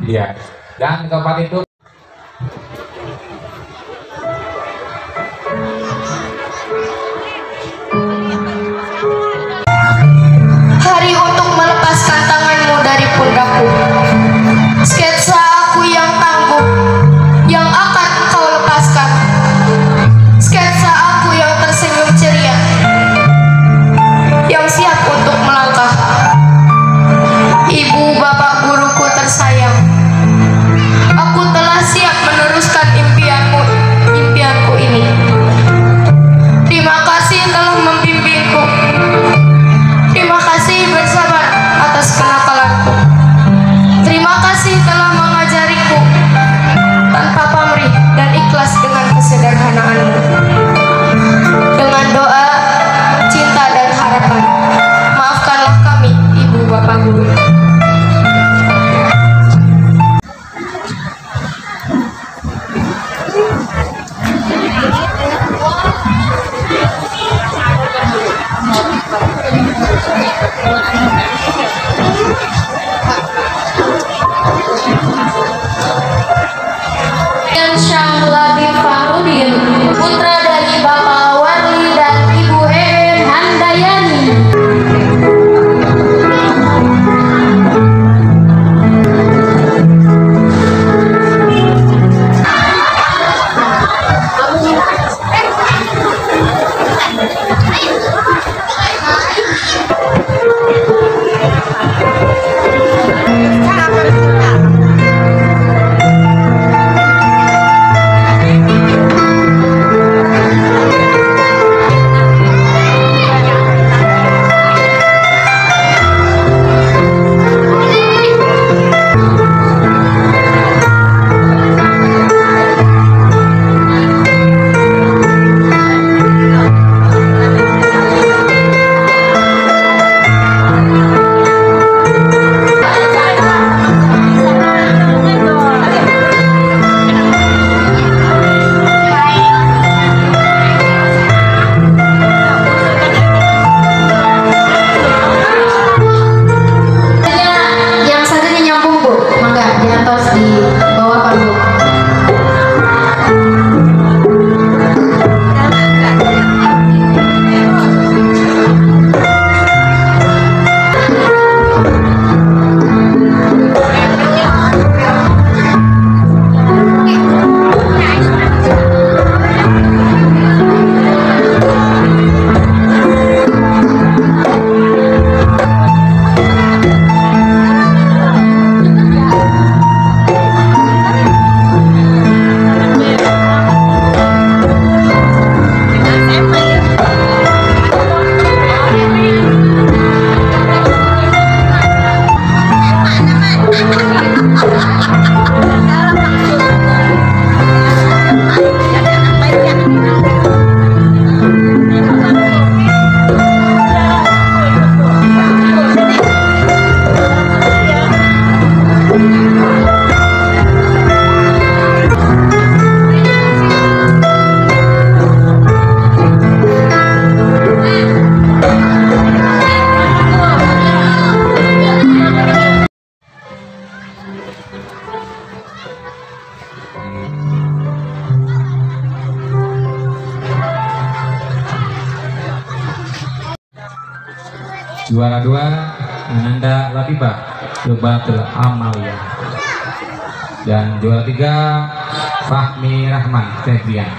Iya. Dan keempat itu hari untuk melepaskan tanganmu dari pundakku. Sketsa aku yang tangguh, yang akan engkau lepaskan. Sketsa aku yang tersenyum ceria, yang siap untuk melangkah. Ibu bapak guruku tersayang, aku telah siap meneruskan impianku ini. Terima kasih telah membimbingku. Terima kasih bersabar atas kenakalanku. Terima kasih telah mengajariku tanpa pamrih dan ikhlas dengan kesederhanaanmu. Dengan doa, cinta dan harapan, maafkanlah kami, ibu bapak guru. Syamladi Farudin, putra dari Bapak Warli dan Ibu Helen Handayani. Juara 2 Ananda Labibah Lubatul Amalia, dan juara 3 Fahmi Rahman Febrian.